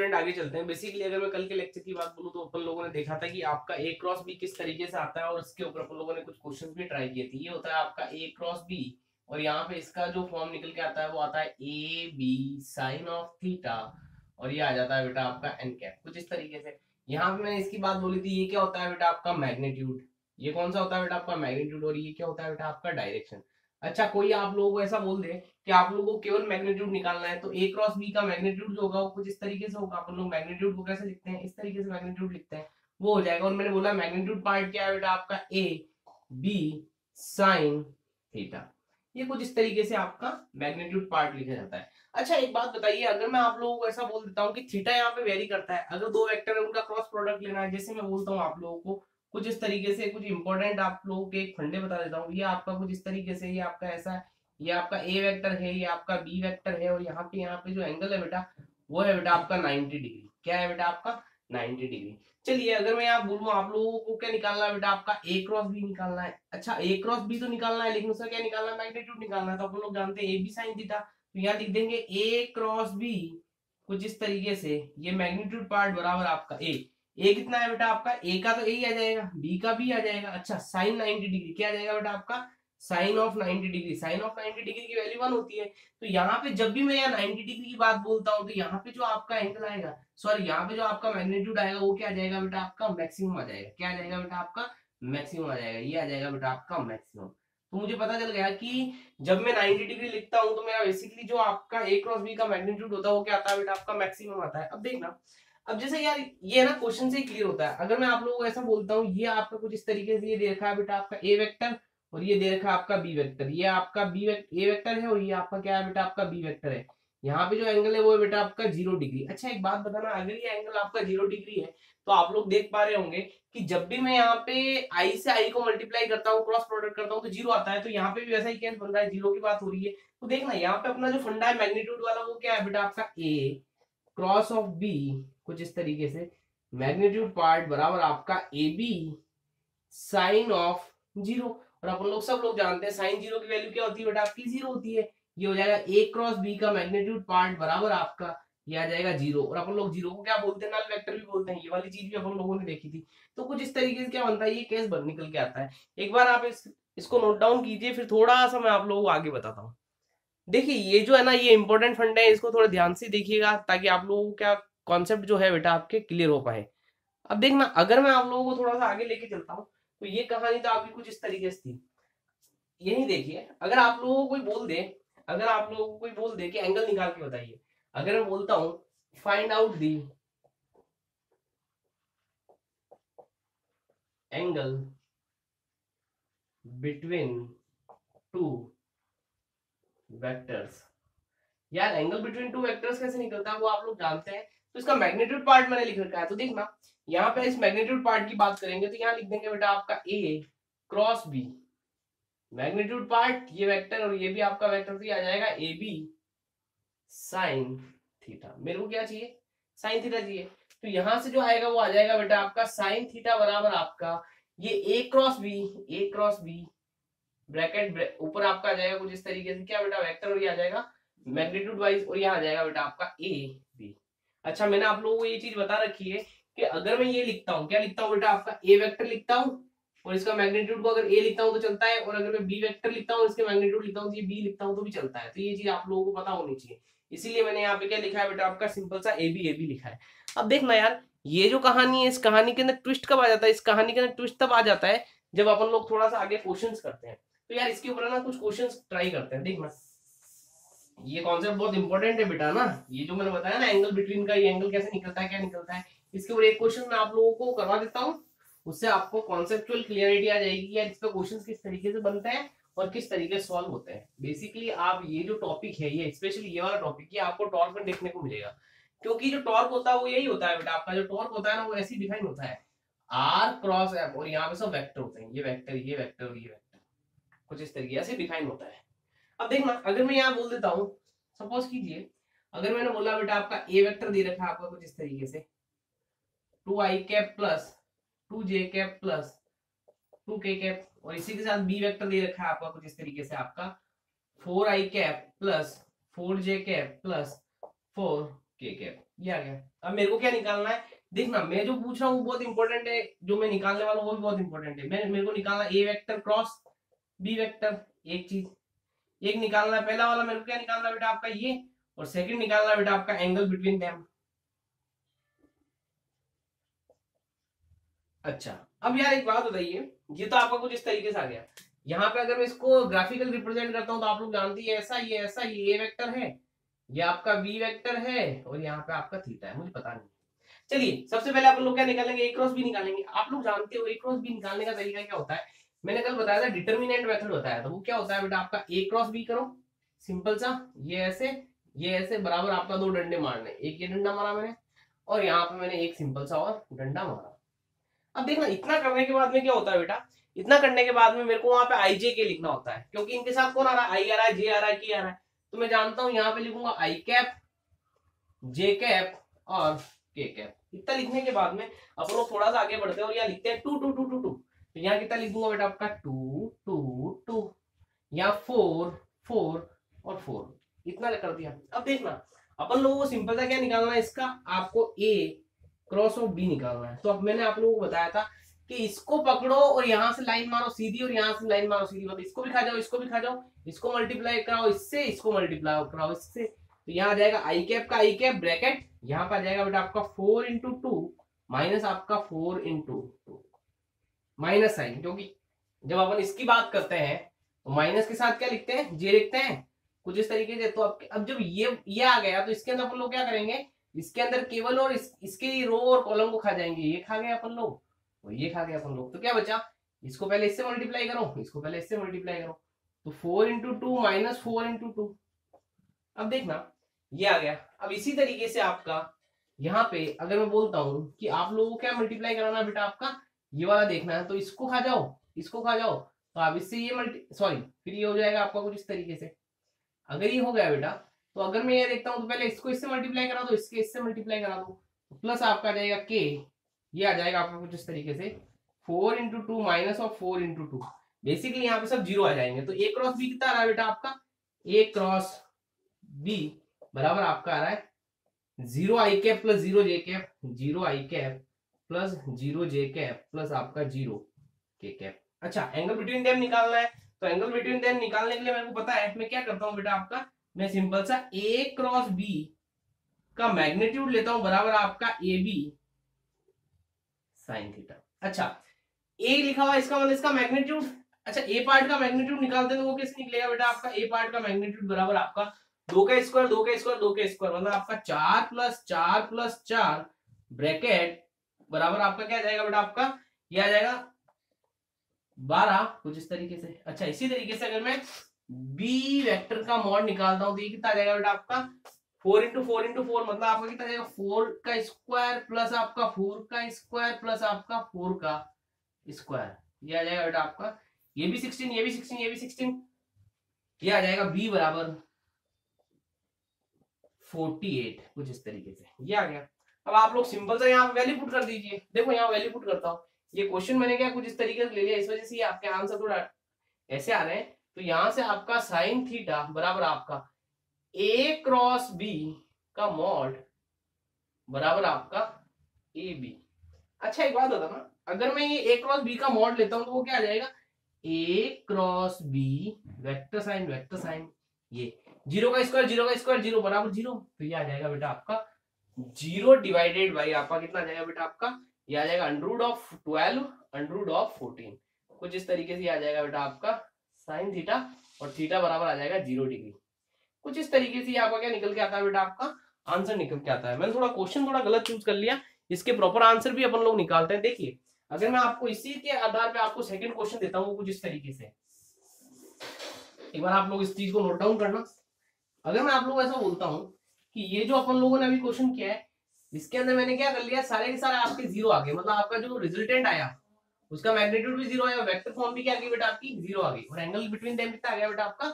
Student आगे चलते हैं। बेसिकली अगर मैं कल के लेक्चर की बात बोलूं तो अपन लोगों ने देखा था कि आपका ए क्रॉस बी किस तरीके से आता है और इसके ऊपर अपन लोगों ने कुछ क्वेश्चंस भी ट्राई किए थे। ये होता है आपका ए क्रॉस बी और यहाँ पे इसका जो फॉर्म निकल के आता है वो आता है A B sine of theta और ये आ जाता है बेटा आपका एन कैप, कुछ इस तरीके से। यहाँ पे मैंने इसकी बात बोली थी, ये क्या होता है बेटा आपका मैग्नीट्यूड, ये कौन सा होता है बेटा आपका मैग्नीट्यूड, और ये क्या होता है बेटा आपका डायरेक्शन। अच्छा, कोई आप लोगों को ऐसा बोल दे कि आप लोगों को केवल मैग्नीट्यूड निकालना है तो ए क्रॉस बी का मैग्नीट्यूड जो होगा वो कुछ इस तरीके से होगा। अपन लोग मैग्नीट्यूड को कैसे लिखते हैं, इस तरीके से मैग्नीट्यूड लिखते हैं, वो हो जाएगा। और मैंने बोला मैग्नीट्यूड पार्ट क्या है बेटा आपका ए बी साइन थीटा, ये कुछ इस तरीके से आपका मैग्नीट्यूड पार्ट लिखा जाता है। अच्छा एक बात बताइए, अगर मैं आप लोगों को ऐसा बोल देता हूँ कि थीटा यहाँ पे वेरी करता है, अगर दो वेक्टर है उनका क्रॉस प्रोडक्ट लेना है, जैसे मैं बोलता हूँ आप लोगों को कुछ इस तरीके से, कुछ इंपॉर्टेंट आप लोगों के एक फंडे बता देता हूँ। ये आपका कुछ इस तरीके से, ये आपका ऐसा है, ये आपका ए वेक्टर है, ये आपका बी वेक्टर है, और यहाँ पे जो एंगल है बेटा वो है बेटा आपका 90 डिग्री। क्या है बेटा आपका 90 डिग्री। चलिए अगर मैं यहाँ बोलूँ आप लोगों को क्या निकालना है बेटा आपका ए क्रॉस बी निकालना है। अच्छा ए क्रॉस बी तो निकालना है, लेकिन उसका क्या निकालना है, मैग्नीट्यूड निकालना है। तो अपन लोग जानते हैं ए बी साइन थीटा, तो यहाँ लिख देंगे ए क्रॉस बी कुछ इस तरीके से, ये मैग्नीट्यूड पार्ट बराबर आपका ए कितना है बेटा आपका, ए का तो ए ही आ जाएगा, बी का भी आ जाएगा। अच्छा साइन 90 डिग्री क्या आ जाएगा बेटा आपका, sine of 90 degree. Sine of 90 degree की वैल्यू 1 होती है, तो यहाँ पे जब भी मैं यहाँ 90 डिग्री की बात बोलता हूँ तो यहाँ पे जो आपका एंगल आएगा, सॉरी यहाँ पे जो आपका मैग्नीट्यूड आएगा वो क्या आ जाएगा बेटा आपका मैक्सिमम आ जाएगा। क्या आ जाएगा बेटा आपका मैक्सिमम आ जाएगा, ये आ जाएगा बेटा आपका मैक्सिमम। तो मुझे पता चल गया कि जब मैं 90 डिग्री लिखता हूँ तो मेरा बेसिकली जो आपका ए क्रॉस बी का मैग्नीट्यूड होता है वो क्या आता है बेटा आपका मैक्सिमम आता है। अब देखना, अब जैसे यार ये ना क्वेश्चन से ही क्लियर होता है। अगर मैं आप लोगों को ऐसा बोलता हूँ ये आपका कुछ इस तरीके से ये दे रखा है बेटा आपका ए वेक्टर और ये दे रखा है आपका बी वेक्टर, ये आपका ए वेक्टर है और ये आपका क्या है बेटा आपका बी वेक्टर है। यहाँ पे जो एंगल है वो है बेटा आपका 0 डिग्री। अच्छा एक बात बताना, अगर ये एंगल आपका 0 डिग्री है तो आप लोग देख पा रहे होंगे कि जब भी मैं यहाँ पे आई से आई को मल्टीप्लाई करता हूँ, क्रॉस प्रोडक्ट करता हूँ तो 0 आता है। तो यहाँ पे भी वैसा ही केस बन रहा है, 0 की बात हो रही है। तो देखना यहाँ पे अपना जो फंडा है मैग्नीट्यूड वाला वो क्या है बेटा आपका ए क्रॉस ऑफ बी कुछ इस तरीके से, मैग्नीट्यूड पार्ट बराबर आपका ए बी साइन ऑफ 0। और अपन लोग सब लोग जानते हैं साइन 0 की वैल्यू क्या होती है बेटा आपकी 0 होती है। ये हो जाएगा ए क्रॉस बी का मैग्नीट्यूड पार्ट बराबर आपका ये आ जाएगा 0। और अपन लोग 0 को क्या बोलते हैं, नल वेक्टर भी बोलते हैं। ये वाली चीज भी अपन लोगों ने देखी थी। तो कुछ इस तरीके से क्या बनता है, ये केस बन निकल के आता है। एक बार आप इसको नोट डाउन कीजिए, फिर थोड़ा सा मैं आप लोगों को आगे बताता हूँ। देखिए ये जो है ना ये इंपॉर्टेंट फंड है, इसको थोड़ा ध्यान से देखिएगा ताकि आप लोगों को क्या कॉन्सेप्ट जो है बेटा आपके क्लियर हो पाए। अब देखना, अगर मैं आप लोगों को थोड़ा सा आगे लेके चलता हूँ तो ये कहानी तो आपकी कुछ इस तरीके से थी। यही देखिए, अगर आप लोगों को कोई बोल दे, अगर आप लोगों को कोई बोल दे कि एंगल निकाल के बताइए, अगर मैं बोलता हूं find out the angle between two vectors, यार एंगल बिटवीन टू वेक्टर्स कैसे निकलता है वो आप लोग जानते हैं। तो इसका मैग्नीट्यूड पार्ट मैंने लिख रखा है, तो देखना यहाँ पे इस मैग्नीट्यूड पार्ट की बात करेंगे तो यहाँ लिख देंगे बेटा आपका A cross B magnitude part ये वेक्टर और ये भी आपका वेक्टर, तो ये आ जाएगा ए बी साइन थीटा। मेरे को क्या चाहिए, साइन थीटा चाहिए। तो यहां से जो आएगा वो आ जाएगा बेटा आपका साइन थीटा बराबर आपका ये ए क्रॉस बी ब्रैकेट ऊपर आपका आ जाएगा कुछ इस तरीके से, क्या बेटा वेक्टर, और ये आ जाएगा मैग्नीट्यूड वाइज, और यहाँ आ जाएगा बेटा आपका ए बी। अच्छा मैंने आप लोगों को ये चीज बता रखी है कि अगर मैं ये लिखता हूँ, क्या लिखता हूँ बेटा आपका ए वेक्टर लिखता हूँ और इसका मैग्नीट्यूड को अगर ए लिखता हूँ तो चलता है, और अगर मैं बी वेक्टर लिखता हूँ इसके मैग्नीट्यूड लिखता हूँ तो ये बी लिखता हूँ तो भी चलता है। तो ये चीज आप लोगों को पता होनी चाहिए, इसीलिए मैंने यहाँ पे क्या लिखा है बेटा आपका सिंपल सा ए बी लिखा है। अब देखना यार ये जो कहानी है इस कहानी के अंदर ट्विस्ट कब आ जाता है, इस कहानी के अंदर ट्विस्ट तब आ जाता है जब अपन लोग थोड़ा सा आगे क्वेश्चंस करते हैं। तो यार इसके ऊपर ना कुछ क्वेश्चंस ट्राई करते हैं। देखना ये कॉन्सेप्ट बहुत इंपॉर्टेंट है बेटा ना, ये जो मैंने बताया ना एंगल बिटवीन का, ये एंगल कैसे निकलता है क्या निकलता है, इसके ऊपर एक क्वेश्चन मैं आप लोगों को करवा देता हूँ, उससे आपको कॉन्सेप्चुअल क्लियरिटी आ जाएगी यार इसका क्वेश्चन किस तरीके से बनते हैं और किस तरीके से सॉल्व होते हैं। बेसिकली आप ये जो टॉपिक है, ये स्पेशली ये वाला टॉपिक ये आपको टॉर्क में देखने को मिलेगा, क्योंकि जो टॉर्क होता है वो यही होता है बेटा आपका, जो टॉर्क होता है ना वो ऐसे डिफाइन होता है आर क्रॉस एफ, और यहाँ पे सब वेक्टर होते हैं, ये वेक्टर ये वेक्टर और ये वेक्टर, कुछ इस तरीके से डिफाइन होता है। अब देखना अगर मैं यहाँ बोल देता हूँ, सपोज कीजिए अगर मैंने बोला बेटा आपका ए वेक्टर दे रखा है आपका कुछ इस तरीके से 2i cap plus 2j cap plus 2k cap, और इसी के साथ बी वेक्टर दे रखा है आपका कुछ इस तरीके से आपका 4i cap plus 4j cap plus 4k cap. ये आ गया। अब मेरे को क्या निकालना है, देखना मैं जो पूछ रहा हूँ वो बहुत इंपॉर्टेंट है, जो मैं निकालने वाला हूँ वो भी बहुत इंपॉर्टेंट है। मेरे को निकालना ए वेक्टर क्रॉस बी वेक्टर, एक चीज एक निकालना है। पहला वाला मेरे को क्या निकालना है बेटा आपका ये, और सेकंड निकालना है बेटा आपका एंगल बिटवीन देम। अच्छा अब यार एक बात बताइए, ये तो आपका कुछ इस तरीके से आ गया। यहाँ पे अगर मैं इसको ग्राफिकल रिप्रेजेंट करता हूँ तो आप लोग जानते हैं ऐसा, ये ऐसा, ये ए वेक्टर है, ये आपका बी वेक्टर है, और यहाँ पे आपका थीटा है, मुझे पता नहीं। चलिए सबसे पहले आप लोग क्या निकालेंगे, ए क्रॉस बी निकालेंगे। आप लोग जानते हो ए क्रॉस बी निकालने का तरीका क्या होता है, मैंने कल बताया था डिटर्मिनेंट मेथड बताया था। वो क्या होता है बेटा आपका, ए क्रॉस बी करो, सिंपल सा, ये ऐसे बराबर आपका दो डंडे मारने, एक ये डंडा मारा मैंने, और यहाँ पे मैंने एक सिंपल सा और डंडा मारा। अब देखना इतना करने के बाद में क्या होता है बेटा, इतना करने के बाद में मेरे को वहां पे आई जे के लिखना होता है, क्योंकि इनके साथ कौन आ रहा है, आई आ रहा है, जे आ रहा है, के आ रहा है। तो मैं जानता हूं यहाँ पे लिखूंगा आई कैप, जे कैप और के कैप। इतना लिखने के बाद में अपन लोग थोड़ा सा आगे बढ़ते हैं और यहाँ लिखते हैं two two two two two. तो यहाँ कितना लिख दूंगा बेटा आपका टू टू टू, यहाँ फोर फोर और फोर, इतना कर दिया। अब देखना अपन लोगों को सिंपल सा क्या निकालना है, इसका आपको ए क्रॉस ऑफ बी निकालना है। तो अब मैंने आप लोगों को बताया था कि इसको पकड़ो और यहां से लाइन मारो सीधी, और यहां से लाइन मारो सीधी, मतलब इसको भी खा जाओ, इसको भी खा जाओ, इसको मल्टीप्लाई कराओ इससे, इसको मल्टीप्लाई कराओ इससे। तो यहाँ आ जाएगा आई कैप का आई कैप ब्रैकेट, यहाँ पर आ जाएगा बेटा आपका 4 × 2 माइनस आपका 4 × 2 माइनस साइन, क्योंकि जब अपन इसकी बात करते हैं तो माइनस के साथ क्या लिखते हैं, जे लिखते हैं कुछ इस तरीके से। तो अब जब ये आ गया तो इसके अंदर अपन लोग क्या करेंगे, इसके अंदर केवल और इसके रो और कॉलम को खा जाएंगे, ये खा गए अपन लोग और ये खा गए अपन लोग। तो क्या बचा, इसको पहले इससे मल्टीप्लाई करो, इसको पहले इससे मल्टीप्लाई करो, तो 4 × 2 माइनस 4 × 2। अब देखना ये आ गया। अब इसी तरीके से आपका यहाँ पे अगर मैं बोलता हूं कि आप लोगों को क्या मल्टीप्लाई कराना बेटा आपका, ये वाला देखना है, तो इसको खा जाओ, इसको खा जाओ, तो आप इससे ये सॉरी फिर ये हो जाएगा आपका कुछ इस तरीके से। अगर ये हो गया बेटा, तो अगर मैं ये देखता हूँ तो पहले इसको इससे मल्टीप्लाई करा दो, इसके इससे मल्टीप्लाई करा दो, तो प्लस आपका आ जाएगा के, ये आ जाएगा आपका कुछ इस तरीके से 4 × 2 माइनस और 4 × 2। बेसिकली यहाँ पे सब जीरो आ जाएंगे। तो ए क्रॉस बी कितना आ रहा है बेटा आपका, ए क्रॉस बी बराबर आपका आ रहा है 0 आई कैप प्लस 0 जे कैप, 0 आई कैप प्लस 0 जे कैप प्लस आपका 0 के कैप। अच्छा एंगल बिटवीन देम निकालना है, तो एंगल बिटवीन देम निकालने के लिए मेरे को पता है मैं क्या करता हूँ बेटा आपका, मैं सिंपल सा ए क्रॉस बी का मैग्नीट्यूड लेता हूं बराबर आपका ए बी साइन थीटा। अच्छा ए लिखा हुआ इसका मतलब इसका मैग्नीट्यूड, अच्छा ए पार्ट का मैग्नीट्यूड निकालते हैं तो वो कैसे निकलेगा बेटा आपका, ए पार्ट का मैग्नीट्यूड बराबर आपका 2 का स्क्वायर 2 का स्क्वायर 2 का स्क्वायर, मतलब आपका 4 + 4 + 4 ब्रैकेट बराबर आपका क्या आ जाएगा बेटा आपका, ये आ जाएगा 12 कुछ इस तरीके से। अच्छा इसी तरीके से अगर मैं बी वेक्टर का मॉड निकालता हूं तो ये कितना आ जाएगा बेटा आपका 4 × 4 × 4, मतलब आपका कितना आ जाएगा 4 का स्क्वायर प्लस आपका 4 का स्क्वायर प्लस आपका 4 का स्क्वायर, ये आ जाएगा बेटा आपका, ये भी 16 ये भी 16 ये भी 16, ये आ जाएगा बी बराबर 48 कुछ इस तरीके से, ये आ गया। अब आप लोग सिंपल सा यहाँ वैल्यू पुट कर दीजिए। देखो यहाँ वैल्यू पुट करता हूँ, ये क्वेश्चन मैंने क्या कुछ इस तरीके से ले लिया, इस वजह से आपके आंसर थोड़ा ऐसे आ रहे हैं। तो यहां से आपका साइन थीटा बराबर आपका ए क्रॉस बी का मॉड बराबर आपका ए बी। अच्छा एक बात बता ना, अगर मैं ये ए क्रॉस बी का मॉड लेता हूं तो वो क्या आ जाएगा, ए क्रॉस बी वेक्टर साइन ये 0 का स्क्वायर 0 बराबर 0, तो ये आ जाएगा बेटा आपका 0 डिवाइडेड बाई आपका कितना आ जाएगा बेटा आपका, ये आ जाएगा √12 √14 कुछ इस तरीके से आ जाएगा बेटा आपका साइन थीटा, और थीटा बराबर आ जाएगा 0 डिग्री। कुछ इस तरीके से आपका क्या निकल के आता है बेटा आपका आंसर निकल के आता है। मैंने थोड़ा क्वेश्चन थोड़ा गलत चूज कर लिया, इसके प्रॉपर आंसर भी अपन लोग निकालते हैं। देखिए अगर मैं आपको इसी के आधार पे आपको सेकंड क्वेश्चन देता हूँ कुछ इस तरीके से, एक बार आप लोग इस चीज को नोट डाउन करना। अगर मैं आप लोग ऐसा बोलता हूँ कि ये जो अपन लोगों ने अभी क्वेश्चन किया है इसके अंदर मैंने क्या कर लिया, सारे के सारे आपके जीरो आ गए, मतलब आपका जो रिजल्टेंट आया उसका मैग्नीट्यूड भी जीरो आया, वेक्टर फॉर्म भी क्या आ गई बेटा आपकी जीरो आ गई, और एंगल बिटवीन देम कितना आ गया बेटा आपका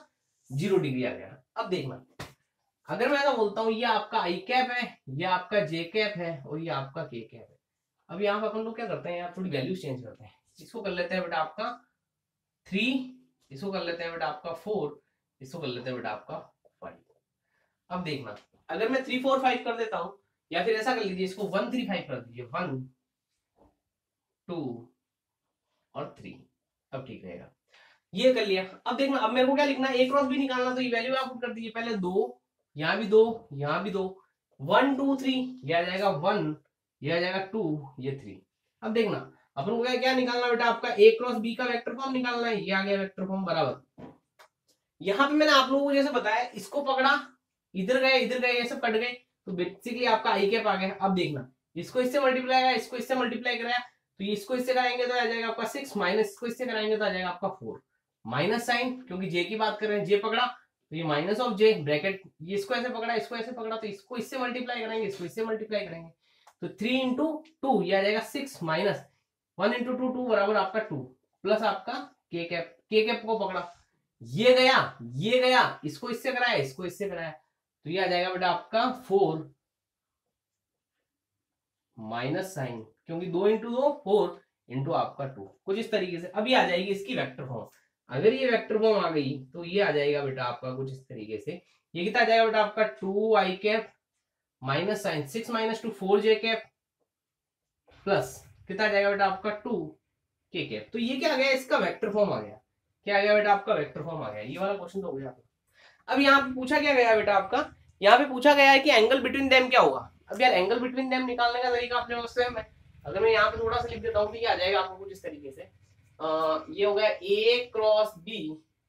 0 डिग्री आ गया। अब देखना अगर मैं ऐसा बोलता हूँ ये आपका आई कैप है, ये आपका जे कैप है और ये आपका के कैप है। अब यहाँ पर अपन लोग क्या करते हैं यार, थोड़ी वैल्यूज चेंज करते हैं। इसको कर लेते हैं बेटा आपका 3, इसको कर लेते हैं बेटा आपका 4, इसको कर लेते हैं बेटा आपका 5। अब देखना अगर मैं 3 4 5 कर देता हूँ या फिर ऐसा कर लीजिए, इसको 135 कर दीजिए, 1 2 और 3। अब ठीक रहेगा, ये कर लिया। अब देखना, अब मेरे को क्या लिखना है, ए क्रॉस बी निकालना, तो ये वैल्यू आप पुट कर दीजिए, पहले 2, यहाँ भी 2, यहाँ भी 2, 1 2 3, ये आ जाएगा 1, ये आ जाएगा 2, ये 3। अब देखना अपन को क्या निकालना बेटा, आपका ए क्रॉस बी का वेक्टर फॉर्म निकालना है, ये आ गया वेक्टर फॉर्म बराबर। यहाँ पे मैंने आप लोगों को जैसे बताया, इसको पकड़ा, इधर गए ये सब कट गए, तो बेसिकली आपका आई कैप आ गया। अब देखना, इसको इससे मल्टीप्लाई कराया, इसको इससे मल्टीप्लाई कराया, तो इसको इससे कराएंगे तो आ जाएगा आपका 6, माइनस इसको इससे कराएंगे तो आ जाएगा आपका 4, माइनस साइन, क्योंकि जे की बात कर रहे हैं, जे पकड़ा तो ये माइनस ऑफ जे ब्रैकेट, ये इसको ऐसे पकड़ा, इसको ऐसे पकड़ा, तो इसको इससे मल्टीप्लाई करेंगे, इसको इससे मल्टीप्लाई करेंगे, तो 3 इंटू 2 ये आ जाएगा 6, माइनस 1 इंटू 2 2 बराबर आपका 2, प्लस आपका के कैप को पकड़ा, ये गया, इसको इससे कराया, इसको इससे कराया, तो ये आ जाएगा बेटा आपका 4, माइनस साइन, क्योंकि 2 इंटू 2 4 इंटू आपका 2, कुछ इस तरीके से। अभी आ जाएगी इसकी वेक्टर फॉर्म, अगर ये वेक्टर फॉर्म आ गई तो ये आ जाएगा बेटा आपका कुछ इस तरीके से। ये कितना आ जाएगा बेटा आपका 2 आई कैप माइनस साइन 6 माइनस 2 4 जे कैप, प्लस कितना आ जाएगा बेटा आपका 2 के कैप। तो ये क्या आ गया, इसका वेक्टर फॉर्म आ गया। क्या आ गया बेटा आपका वेक्टर फॉर्म आ गया। ये वाला क्वेश्चन तो हो गया। अब यहाँ पे पूछा क्या गया बेटा आपका, यहाँ पे पूछा गया है कि एंगल बिटवीन देम क्या होगा। अब यार एंगल बिटवीन देम निकालने का तरीका अपने पास सेम है। अगर मैं यहाँ पे थोड़ा सा लिख देता हूँ तो ये आ जाएगा आपको कुछ इस तरीके से, ये हो गया ए क्रॉस बी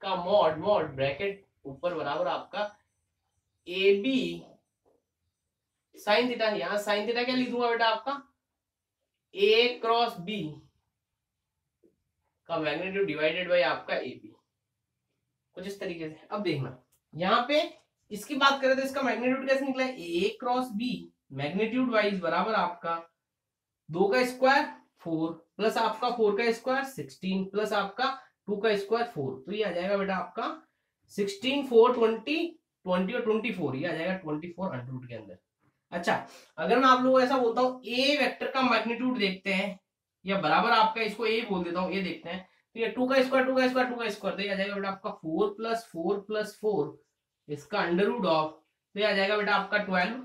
का मॉड ब्रैकेट ऊपर बराबर आपका ए बी साइन थीटा। यहाँ साइन थीटा क्या लिख दूंगा बेटा आपका ए क्रॉस बी का मैग्नीट्यूड डिवाइडेड बाय आपका ए बी, कुछ इस तरीके से। अब देखना यहाँ पे इसकी बात करें तो इसका मैग्नीट्यूड कैसे निकला है, ए क्रॉस बी मैग्नीट्यूड वाइज बराबर आपका 2 का स्क्वायर 4 प्लस आपका 4 का स्क्वायर 16 प्लस आपका 2 का स्क्वायर 4, तो ये आ जाएगा बेटा आपका 16 4 20 20 और 24, ये आ जाएगा 24 अंडर रूट के अंदर। अच्छा, अगर मैं आप लोगों को ऐसा बोलता हूँ ए वेक्टर का मैग्नीट्यूड देखते हैं, या बराबर आपका इसको ए बोल देता हूँ, ये देखते हैं, तो ये 2 का स्क्वायर 2 का स्क्वायर 2 का स्क्वायर, तो ये आ जाएगा बेटा आपका 4 प्लस 4 प्लस 4 इसका अंडर रूट ऑफ, तो ये आ जाएगा बेटा आपका 12,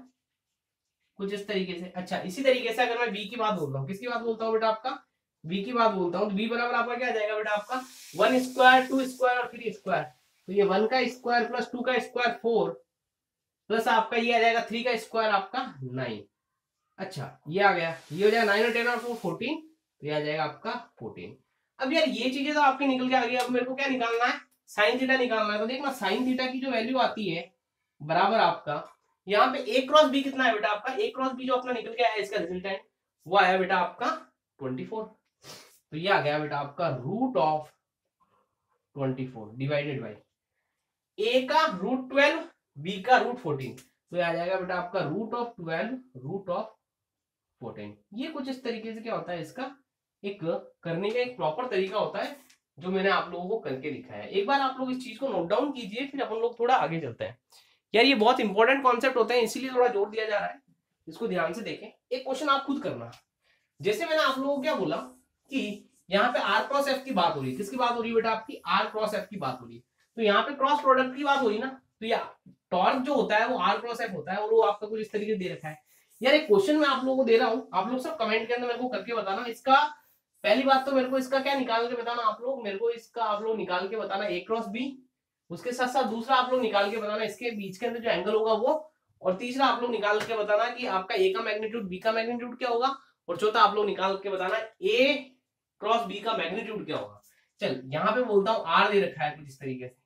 कुछ इस तरीके से। अच्छा, इसी तरीके से अगर मैं बी की बात बोलता हूँ, किसकी बात बोलता हूँ बेटा आपका बी की बात बोलता हूँ, तो बी बराबर आपका क्या आ जाएगा बेटा आपका 1 स्क्वायर 2 स्क्वायर और 3 स्क्वायर, तो ये 1 का स्क्वायर प्लस 2 का स्क्वायर 4 प्लस आपका ये आ जाएगा 3 का स्क्वायर आपका 9। अच्छा, ये आ गया, ये हो जाएगा 9 और 10 और 4 14, तो ये आ जाएगा आपका 14। अब यार ये चीजें तो आपके निकल के आ गई। अब मेरे को क्या निकालना है, साइन थीटा निकालना है। तो देखना साइन थीटा की जो वैल्यू आती है बराबर आपका यहाँ पे ए क्रॉस बी कितना है बेटा आपका, ए क्रॉस बी जो अपना निकल के आया इसका रिजल्टेंट वो आया बेटा आपका 24, तो ये आ गया बेटा आपका रूट ऑफ 24 डिवाइडेड बाई ए का रूट 12 बी का रूट 14, तो ये आ जाएगा बेटा आपका रूट ऑफ 12 रूट ऑफ 14। ये कुछ इस तरीके से क्या होता है, इसका एक करने का एक प्रॉपर तरीका होता है जो मैंने आप लोगों को करके दिखाया है। एक बार आप लोग इस चीज को नोट डाउन कीजिए, फिर अपन लोग थोड़ा आगे चलते हैं। यार ये बहुत इंपॉर्टेंट कॉन्सेप्ट होते हैं, इसीलिए थोड़ा जोर दिया जा रहा है, इसको ध्यान से देखें। एक क्वेश्चन आप खुद करना, जैसे मैंने आप लोगों को क्या बोला कि यहाँ पे आर क्रॉस एफ की बात हो रही है, किसकी बात हो रही है बेटा आपकी आर क्रॉस एफ की बात हो रही है, तो यहाँ पे क्रॉस प्रोडक्ट की बात हो रही है ना, तो या टॉर्क जो होता है वो आर क्रॉस एफ होता है, और वो आपका कुछ इस तरीके से दे रखा है। यार एक क्वेश्चन मैं आप लोगों को दे रहा हूँ, आप लोग सब कमेंट के अंदर मेरे को करके बताना। इसका पहली बात तो मेरे को इसका क्या निकाल के बताना, आप लोग मेरे को इसका आप लोग निकाल के बताना ए क्रॉस बी, उसके साथ साथ दूसरा आप लोग निकाल के बताना इसके बीच के अंदर जो एंगल होगा वो, और तीसरा आप लोग निकाल के बताना कि आपका ए का मैग्नीट्यूड बी का मैग्नीट्यूड क्या होगा, और चौथा आप लोग निकाल के बताना ए क्रॉस बी का मैग्नीट्यूड क्या होगा। चल यहाँ पे बोलता हूँ आर दे रखा है कुछ इस तरीके से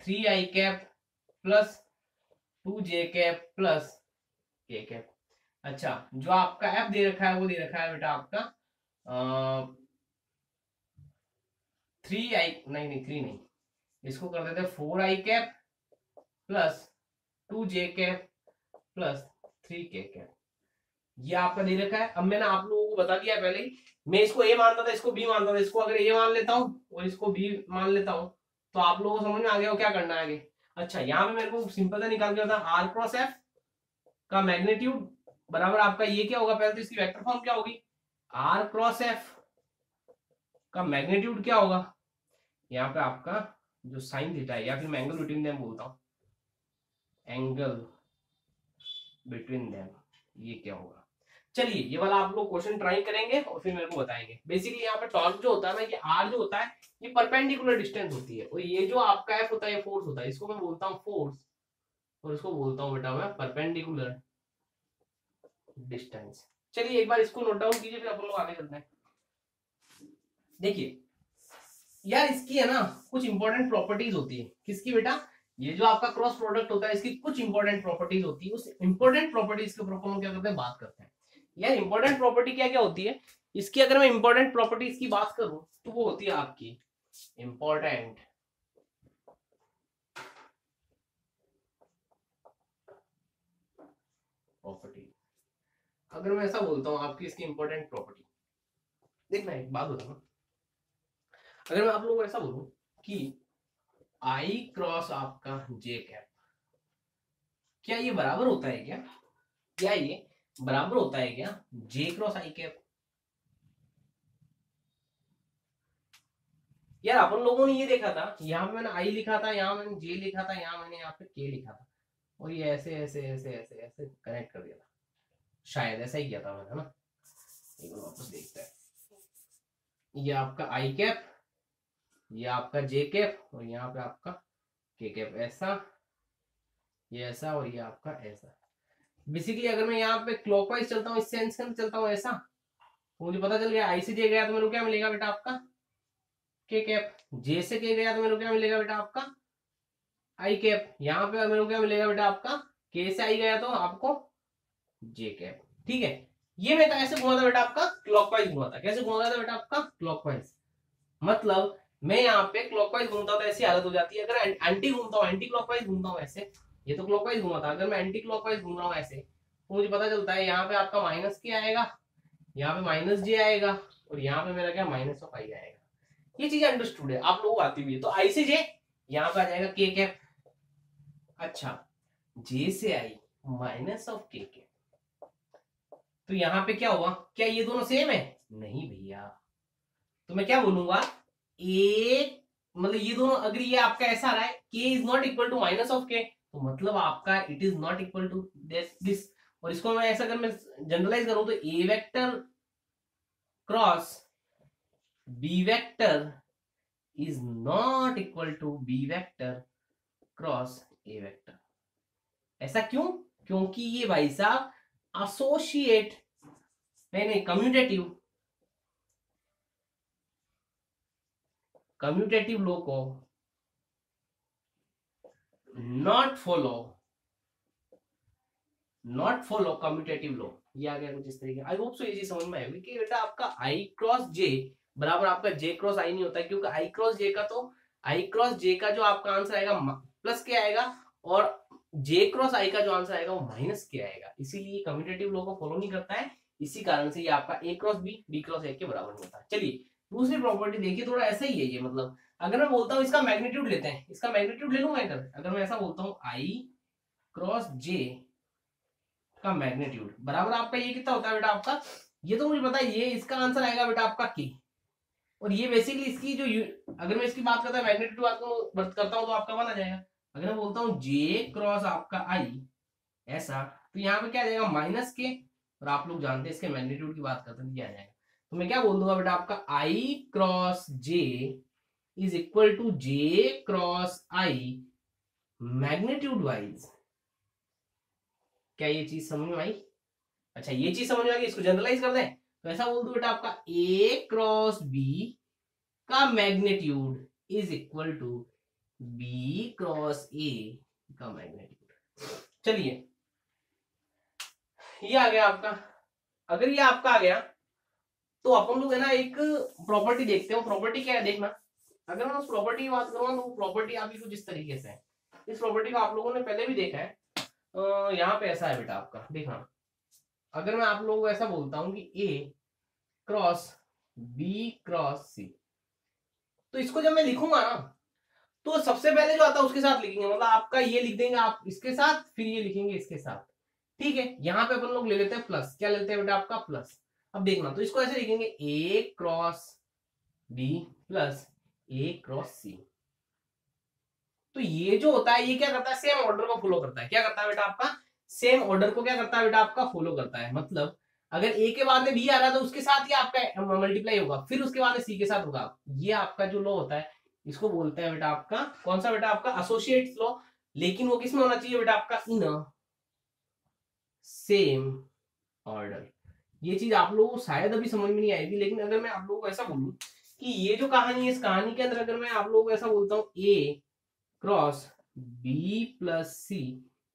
3 आई कैप प्लस 2 जे कैप प्लस के कैप। अच्छा, जो आपका एफ दे रखा है वो दे रखा है बेटा आपका 3 आई नहीं 3 नहीं, इसको कर देते 4 आई कैप प्लस 2 जे कैप प्लस 3 के कैप, ये आपका दे रखा है। अब मैंने आप लोगों को बता दिया पहले ही, मैं इसको ए मानता था, इसको बी मानता था, इसको अगर ए मान लेता हूँ और इसको बी मान लेता हूँ तो आप लोगों को समझ में आ गया हो क्या करना है आगे। अच्छा, यहाँ पे मेरे को सिंपल सा निकाल के बता, आर क्रॉस एफ का मैग्नीट्यूड बराबर आपका ये क्या होगा, पहले तो इसकी वेक्टर फॉर्म क्या होगी, आर क्रॉस एफ का मैग्नीट्यूड क्या होगा, यहाँ पे आपका जो साइन थीटा है, या फिर मैं एंगल बिटवीन देम बोलता हूँ, एंगल बिटवीन देम, ये क्या होगा। चलिए ये वाला आप लोग क्वेश्चन ट्राई करेंगे और फिर मेरे को बताएंगे। बेसिकली यहाँ पे टॉर्क जो होता है ना, ये आर जो होता है ये परपेंडिकुलर डिस्टेंस होती है, और ये जो आपका एफ होता है ये फोर्स होता है। इसको मैं बोलता हूँ फोर्स और इसको बोलता हूँ बेटा मैं परपेंडिकुलर डिस्टेंस। चलिए एक बार इसको नोट डाउन कीजिए, फिर अपन लोग आगे चलते हैं। देखिए यार इसकी है ना कुछ इंपॉर्टेंट प्रॉपर्टीज होती है। किसकी बेटा? ये जो आपका क्रॉस प्रोडक्ट होता है इसकी कुछ इंपॉर्टेंट प्रॉपर्टीज होती है। उस इंपॉर्टेंट प्रॉपर्टीज के ऊपर हम क्या करते हैं, बात करते हैं। यार इंपॉर्टेंट प्रॉपर्टी क्या क्या होती है इसकी? अगर मैं इंपॉर्टेंट प्रॉपर्टीज की बात करूं तो वो होती है आपकी इंपॉर्टेंट प्रॉपर्टी। अगर मैं ऐसा बोलता हूं आपकी इसकी इंपॉर्टेंट प्रॉपर्टी, देखना एक बात बताना, अगर मैं आप लोगों को ऐसा बोलूं कि आई क्रॉस आपका जे कैप, क्या ये बराबर होता है क्या? क्या ये बराबर होता है क्या जे क्रॉस आई कैप? यार अपन लोगों ने ये देखा था, यहाँ पे मैंने आई लिखा था, यहाँ मैंने जे लिखा था, यहाँ मैंने यहाँ पे के लिखा था, और ये ऐसे ऐसे ऐसे ऐसे ऐसे कनेक्ट कर दिया था। शायद ऐसा ही किया था मैंने, है ना? एक बार वापस देखते हैं। ये आपका आई कैप, ये आपका जे कैप, और यहाँ पे आपका के कैप, ऐसा, ये ऐसा, और ये आपका ऐसा। बेसिकली अगर मैं यहाँ पे क्लॉकवाइज चलता हूँ, इस सेंस के अंदर चलता हूँ ऐसा, तो मुझे पता चल गया आई से जे गया तो मेरे को क्या मिलेगा बेटा आपका के कैप, जे से के गया तो मेरे को क्या मिलेगा बेटा आपका आई कैप। यहाँ पे मेरे को क्या मिलेगा बेटा आपका के से आई गया तो आपको जे कैप। ठीक है, ये मैं कैसे घुमा था बेटा आपका क्लॉकवाइज घुमा था। कैसे घुमा था बेटा आपका क्लॉकवाइज, मतलब मैं यहाँ पे क्लॉकवाइज घूमता हूँ तो ऐसी हालत हो जाती है। अगर एंटी घूमता हूँ, एंटी क्लॉकवाइज घूमता हूँ ऐसे, ये तो क्लॉकवाइज घुमा था, अगर मैं एंटी क्लॉकवाइज घूम रहा हूँ ऐसे तो मुझे पता चलता है यहाँ पे आपका माइनस के आएगा, यहाँ पे माइनस जे आएगा, और यहाँ पे मेरा क्या माइनस ऑफ आई आएगा। ये चीज अंडरस्टूड है, आप लोगों को आती हुई है। तो आई से जे यहाँ पे आ जाएगा के कैप। अच्छा, जे से आई माइनस ऑफ के कैप, तो यहाँ पे क्या हुआ? क्या ये दोनों सेम है? नहीं भैया। तो मैं क्या बोलूंगा, ए मतलब ये दोनों, अगर ये आपका ऐसा आ रहा है K is not equal to minus of K, तो मतलब आपका it is not equal to this. और इसको मैं ऐसा अगर मैं जनरलाइज करूं तो A vector cross B vector is not equal to B vector cross A vector. ऐसा क्यों? क्योंकि ये भाई साहब एसोसिएट, नहीं कम्यूटेटिव लॉ को नॉट फॉलो कम्यूटेटिव लॉ। ये आ गया कुछ इस तरीके। आई होप सो ये चीज समझ में आएगी कि बेटा आपका आई क्रॉस जे बराबर आपका जे क्रॉस आई नहीं होता है, क्योंकि आई क्रॉस जे का तो आई क्रॉस जे का जो आपका आंसर आएगा प्लस के आएगा, और जे क्रॉस आई का जो आंसर आएगा वो माइनस के आएगा। इसीलिए कम्यूटेटिव लॉ को फॉलो नहीं करता है। इसी कारण से ये आपका ए क्रॉस बी क्रॉस ए के बराबर नहीं होता। चलिए दूसरी प्रॉपर्टी देखिए, थोड़ा ऐसा ही है ये। मतलब अगर मैं बोलता हूँ इसका मैग्नीट्यूड लेते हैं, इसका मैग्नीट्यूड ले लूं मैं, अगर मैं ऐसा बोलता हूँ आई क्रॉस जे का मैग्नीट्यूड बराबर आपका ये कितना होता है बेटा आपका, ये तो मुझे पता है, ये इसका आंसर आएगा बेटा आपका के। और ये बेसिकली इसकी जो अगर मैं इसकी बात करता हूँ मैग्नीट्यूड बात करता हूँ तो आपका वन आ जाएगा। अगर मैं बोलता हूँ जे क्रॉस आपका आई ऐसा, तो यहाँ पे क्या आ जाएगा माइनस के, और आप लोग जानते हैं इसके मैग्नीट्यूड की बात करते हैं क्या आ जाएगा। तो मैं क्या बोल दूंगा बेटा आपका I cross J is equal to J cross I magnitude wise. क्या ये चीज समझ में आई? अच्छा ये चीज समझ में आ गई, इसको जनरलाइज कर दें तो ऐसा बोल दो बेटा आपका ए क्रॉस बी का magnitude is equal to B cross A का मैग्नीट्यूड। चलिए ये आ गया आपका। अगर ये आपका आ गया तो अपन लोग है ना एक प्रॉपर्टी देखते हो। प्रॉपर्टी क्या है देखना, अगर मैं उस प्रॉपर्टी की बात करूँ तो प्रॉपर्टी आपकी कुछ इस तरीके से है। इस प्रॉपर्टी को आप लोगों ने पहले भी देखा है। यहाँ पे ऐसा है बेटा आपका, देखना अगर मैं आप लोगों को ऐसा बोलता हूं कि ए क्रॉस बी क्रॉस सी, तो इसको जब मैं लिखूंगा ना तो सबसे पहले जो आता है उसके साथ लिखेंगे, मतलब आपका ये लिख देंगे आप इसके साथ, फिर ये लिखेंगे इसके साथ। ठीक है, यहाँ पे अपन लोग ले लेते हैं प्लस। क्या लेते हैं बेटा आपका प्लस। अब देखना तो इसको ऐसे लिखेंगे ए cross B plus A cross सी। तो ये जो होता है ये क्या करता है, सेम ऑर्डर को फॉलो करता है। क्या करता है बेटा आपका सेम ऑर्डर को क्या करता है बेटा आपका फॉलो करता है। मतलब अगर ए के बाद में बी आ रहा है तो उसके साथ ही आपका मल्टीप्लाई होगा, फिर उसके बाद में सी के साथ होगा। ये आपका जो लॉ होता है इसको बोलते हैं बेटा आपका कौन सा बेटा आपका एसोसिएट्स लॉ। लेकिन वो किसमें होना चाहिए बेटा आपका इन सेम ऑर्डर। ये चीज आप लोगों को शायद अभी समझ में नहीं आएगी, लेकिन अगर मैं आप लोगों को ऐसा बोलूं कि ये जो कहानी है इस कहानी के अंदर अगर मैं आप लोगों को ऐसा बोलता हूँ ए क्रॉस बी प्लस सी,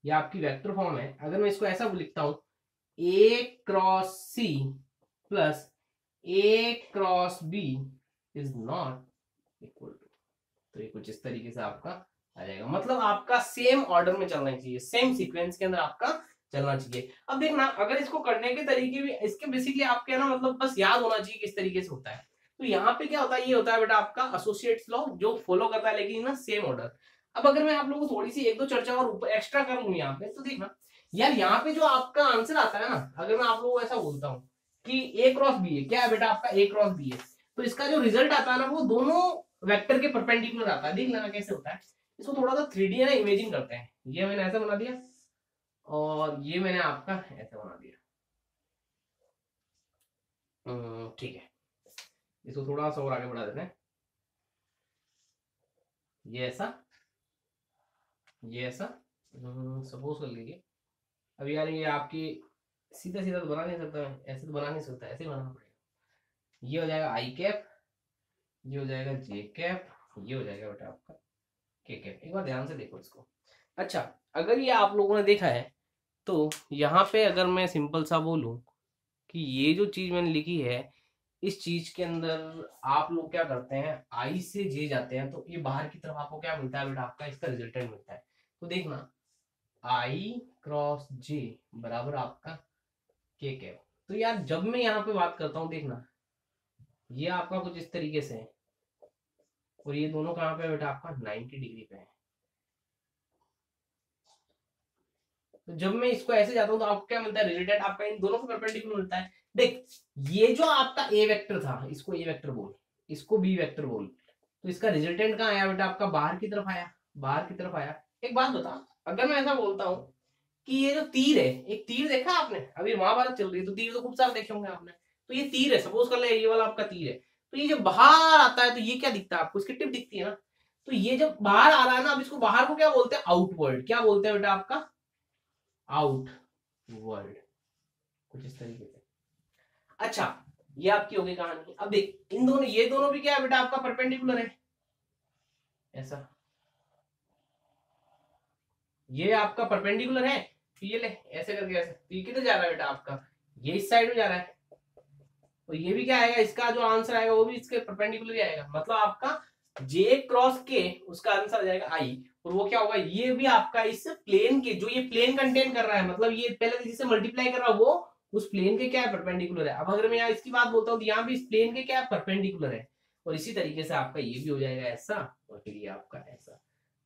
ये आपकी वेक्टर फॉर्म है। अगर मैं इसको ऐसा लिखता हूं A cross C plus A cross B is not equal to, तो ये कुछ इस तरीके से आपका आ जाएगा। मतलब आपका सेम ऑर्डर में चलना चाहिए, सेम सीक्वेंस के अंदर आपका चलना चाहिए। अब देखना अगर इसको करने के तरीके भी इसके बेसिकली आपके ना मतलब बस याद होना चाहिए किस तरीके से होता है। तो यहाँ पे क्या होता है, ये होता है बेटा आपका एसोसिएट्स लॉ जो फॉलो करता है लेकिन ना सेम ऑर्डर। अब अगर मैं आप लोगों को थोड़ी सी एक दो चर्चा और ऊपर एक्स्ट्रा कर लूं यहाँ पे, तो देखना यार यहाँ पे जो आपका आंसर आता है ना, अगर मैं आप लोगों को ऐसा बोलता हूँ कि ए क्रॉस बी है, क्या है बेटा आपका ए क्रॉस बी है, तो इसका जो रिजल्ट आता है ना वो दोनों वेक्टर के परपेंडिकुलर आता है। देख लेना कैसे होता है। इसको थोड़ा सा 3D है ना इमेजिन करते हैं। ये मैंने ऐसा बना दिया और ये मैंने आपका ऐसा बना दिया। ठीक है, इसको थोड़ा सा और आगे बढ़ा देते हैं। ये ऐसा, ये ऐसा सपोज कर लीजिए। अब यार ये आपकी सीधा सीधा तो बना नहीं सकता मैं, ऐसे तो बना नहीं सकता, ऐसे बनाना पड़ेगा। ये हो जाएगा आई कैप, ये हो जाएगा जे कैप, ये हो जाएगा बेटा आपका के कैप। एक बार ध्यान से देखो इसको। अच्छा अगर ये आप लोगों ने देखा है तो यहाँ पे अगर मैं सिंपल सा बोलूं कि ये जो चीज मैंने लिखी है इस चीज के अंदर आप लोग क्या करते हैं आई से जे जाते हैं, तो ये बाहर की तरफ आपको क्या मिलता है बेटा आपका इसका रिजल्टेंट मिलता है। तो देखना आई क्रॉस जे बराबर आपका के कैप। तो यार जब मैं यहाँ पे बात करता हूँ देखना ये आपका कुछ इस तरीके से है और ये दोनों कहाँ पे है बेटा आपका 90 डिग्री पे है। तो जब मैं इसको ऐसे जाता हूँ तो आपको क्या मिलता है रिजल्टेंट आपका इन दोनों को परपेंडिकुलर मिलता है। देख ये जो आपका ए वेक्टर था इसको ए वेक्टर बोल, इसको बी वेक्टर बोल, तो इसका रिजल्टेंट कहाँ आया बेटा आपका बाहर की तरफ आया, बाहर की तरफ आया। एक बात बता अगर मैं ऐसा बोलता हूँ कि ये जो तीर है, एक तीर देखा आपने, अभी महाभारत चल रही है तो तीर तो खूब सारे देखे होंगे आपने। तो ये तीर है, सपोज कर ले ये वाला आपका तीर है, तो ये जब बाहर आता है तो ये क्या दिखता है आपको, इसकी टिप दिखती है ना। तो ये जब बाहर आ रहा है ना, अब इसको बाहर को क्या बोलते हैं आउटवर्ड, क्या बोलते हैं बेटा आपका आउट वर्ल्ड, कुछ इस तरीके से। अच्छा ये आपकी होगी कहानी। अब देख इन दोनों ये दोनों भी क्या है बेटा आपका परपेंडिकुलर है ऐसा, ये आपका परपेंडिकुलर है तो ये ले ऐसे करके ऐसे, तो ये किधर जा रहा है बेटा आपका ये इस साइड में जा रहा है, तो ये भी क्या आएगा इसका जो आंसर आएगा वो भी इसके परपेंडिकुलर ही आएगा। मतलब आपका जे क्रॉस के उसका आंसर आ जाएगा आई, और वो क्या होगा ये भी आपका इस प्लेन के जो ये प्लेन कंटेन कर रहा है, मतलब ये पहले जिससे मल्टीप्लाई कर रहा है वो उस प्लेन के क्या है परपेंडिकुलर है। अब अगर मैं यहाँ इसकी बात बोलता हूँ तो यहाँ भी इस प्लेन के क्या है परपेंडिकुलर है, और इसी तरीके से आपका ये भी हो जाएगा ऐसा और फिर ये आपका ऐसा।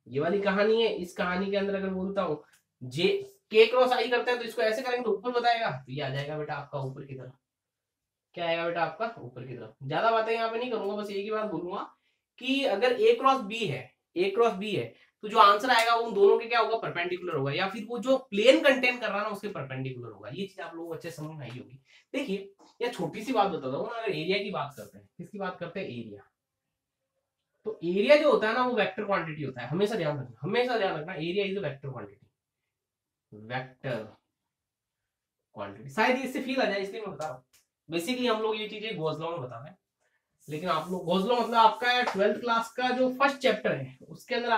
ये वाली कहानी है। इस कहानी के अंदर अगर बोलता हूँ जे के क्रॉस आई करते हैं तो इसको ऐसे करेंगे तो ऊपर बताएगा, तो ये आ जाएगा बेटा आपका ऊपर की तरफ, क्या आएगा बेटा आपका ऊपर की तरफ। ज्यादा बातें यहाँ पे नहीं करूंगा, बस एक ही बात बोलूंगा कि अगर ए क्रॉस बी है, ए क्रॉस बी है तो जो आंसर आएगा वो उन दोनों के क्या होगा परपेंडिकुलर होगा, या फिर वो जो प्लेन कंटेन कर रहा है ना उसके परपेंडिकुलर होगा। ये चीज आप लोगों को अच्छे समझ में आई होगी। देखिए यह छोटी सी बात बताता हूँ ना, अगर एरिया की बात करते हैं, किसकी बात करते हैं एरिया, तो एरिया जो होता है ना वो वेक्टर क्वांटिटी होता है। हमेशा ध्यान रखना, हमेशा ध्यान रखना area is a vector quantity, vector quantity. शायद इससे फील आ जाए इसलिए मैं बता रहा हूँ। बेसिकली हम लोग ये चीजें गॉस लॉ में बताते हैं, लेकिन आप लोग गॉस लॉ मतलब आपका 12th क्लास का जो फर्स्ट चैप्टर है उसके अंदर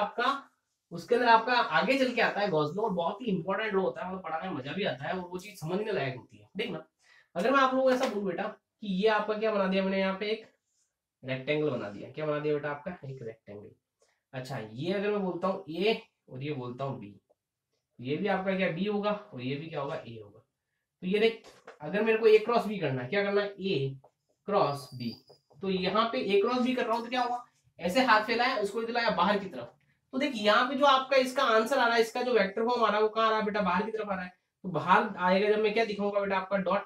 आपका आगे चल के आता है गॉस लॉ, और बहुत ही इंपॉर्टेंट लॉ होता है, मतलब पढ़ाने में मजा भी आता है और वो चीज समझने लायक होती है। देखना अगर मैं आप लोगों को ऐसा बोलूं बेटा कि ये आपका क्या बना दिया मैंने, यहाँ पे एक रेक्टेंगल बना दिया, क्या बना दिया बेटा आपका एक रेक्टेंगल। अच्छा ये अगर मैं बोलता हूँ ए और ये बोलता हूँ बी, ये भी आपका क्या बी होगा और ये भी क्या होगा ए होगा। तो ये देख अगर मेरे को ए क्रॉस बी करना है, क्या करना है ए क्रॉस बी, तो यहाँ पे ए क्रॉस बी कर रहा हूँ तो क्या होगा ऐसे हाथ फैलाया उसको दिलाया बाहर की तरफ, तो देख यहाँ पे जो आपका इसका आंसर आ रहा है, इसका जो वेक्टर फॉर्म आ रहा है वो कहाँ आ रहा है बेटा बाहर की तरफ आ रहा है। तो बाहर आएगा जब मैं क्या दिखाऊंगा बेटा आपका डॉट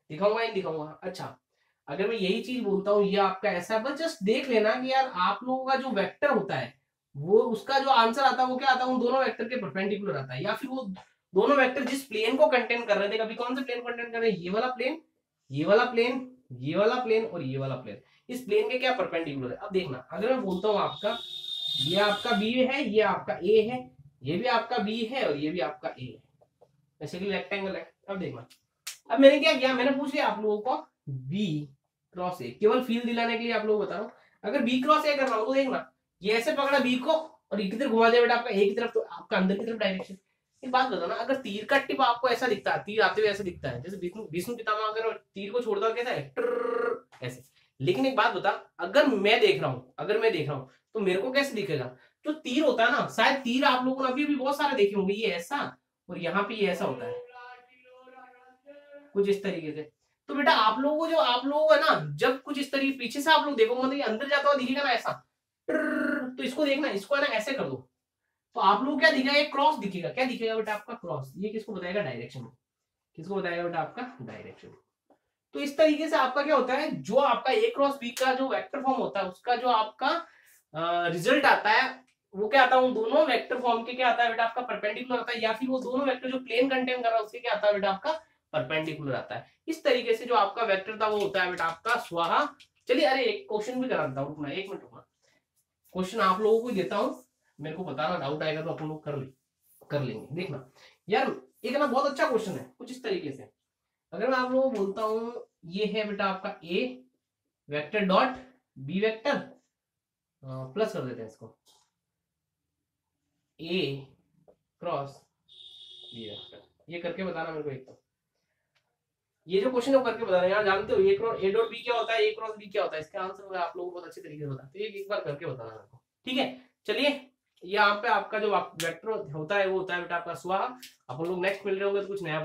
दिखाऊंगा या दिखाऊंगा। अच्छा अगर मैं यही चीज बोलता हूँ ये आपका ऐसा है, बस जस्ट देख लेना कि यार आप लोगों का जो वेक्टर होता है वो उसका जो आंसर आता है वो क्या आता है उन दोनों वेक्टर के परपेंडिकुलर आता है, या फिर वो दोनों वेक्टर जिस प्लेन को कंटेन कर रहे थे, कभी कौन से प्लेन को कंटेन कर रहे हैं, ये वाला प्लेन, ये वाला प्लेन, ये वाला प्लेन और ये वाला प्लेन, इस प्लेन के क्या परपेंडिकुलर है। अब देखना, अगर मैं बोलता हूँ आपका ये आपका बी है, ये आपका ए है, ये भी आपका बी है और ये भी आपका ए है, बेसिकली रेक्टेंगल है। अब देखना, अब मैंने क्या किया, मैंने पूछ लिया आप लोगों को बी क्रॉस ए, केवल फील दिलाने के लिए आप लोगों को बता रहा हूँ। अगर बी क्रॉस ए कर रहा हूँ तो देखना, ये ऐसे पकड़ा बी को और ये किधर घुमा दिया बेटा आपका ए की तरफ, तो आपका अंदर की तरफ डायरेक्शन। एक बात बताओ ना, अगर तीर का टिप आपको ऐसा दिखता है, तीर आते हुए ऐसे दिखता है, जैसे विष्णु पितामह अगर तीर को छोड़ता कैसा है, ऐसे। लेकिन एक बात बता, अगर मैं देख रहा हूँ तो मेरे को कैसे दिखेगा, जो तीर होता है ना, शायद तीर आप लोगों ने अभी भी बहुत सारे देखे होंगे, ये ऐसा और यहाँ पे ये ऐसा होता है कुछ इस तरीके से। तो बेटा आप लोगों को, जो आप लोगों है ना, जब कुछ इस तरीके पीछे से आप लोग देखोगे मतलब ये अंदर जाता हुआ दिखेगा ना ऐसा, तो इसको देखना, इसको है ना ऐसे कर दो, तो आप लोग क्या दिखेगा, एक क्रॉस दिखेगा। क्या दिखेगा बेटा आपका, क्रॉस। ये किसको बताएगा, डायरेक्शन। किसको बताएगा बेटा आपका, डायरेक्शन। तो इस तरीके से आपका क्या होता है, जो आपका ए क्रॉस बी का जो वेक्टर फॉर्म होता है, उसका जो आपका रिजल्ट आता है वो क्या आता है, उन दोनों वेक्टर फॉर्म के क्या आता है बेटा आपका, परपेंडिकुलर आता है, या फिर वो दोनों वेक्टर जो प्लेन कंटेन कर रहा है उसके क्या आता है बेटा आपका, परपेंडिकुलर आता है। इस तरीके से जो आपका वेक्टर था वो होता है बेटा आपका स्वाहा। चलिए, अरे एक क्वेश्चन भी कराता हूँ, रुकना एक मिनट, रुकना, क्वेश्चन आप लोगों को देता हूँ, मेरे को बताना, डाउट आएगा तो अपन लोग कर लेंगे। देखना यार, एक ना बहुत अच्छा क्वेश्चन है कुछ इस तरीके से। अगर मैं आप लोगों को बोलता हूँ ये है बेटा आपका A vector dot B vector, plus कर देते हैं इसको, ए क्रॉस बी वेक्टर, ये करके बताना मेरे को। एक तो ये जो क्वेश्चन है वो करके बताना, यार जानते हो ए डॉट बी क्या होता है, ए क्रॉस बी क्या होता है, इसका आंसर मैं आप लोगों को बहुत अच्छे तरीके से बताते हैं, एक बार करके बताना मेरे को, ठीक है। चलिए, यहाँ पे आपका जो वेक्टर होता है वो होता है बेटा आपका स्वाहा। अपन लोग नेक्स्ट मिल रहे होंगे तो कुछ नया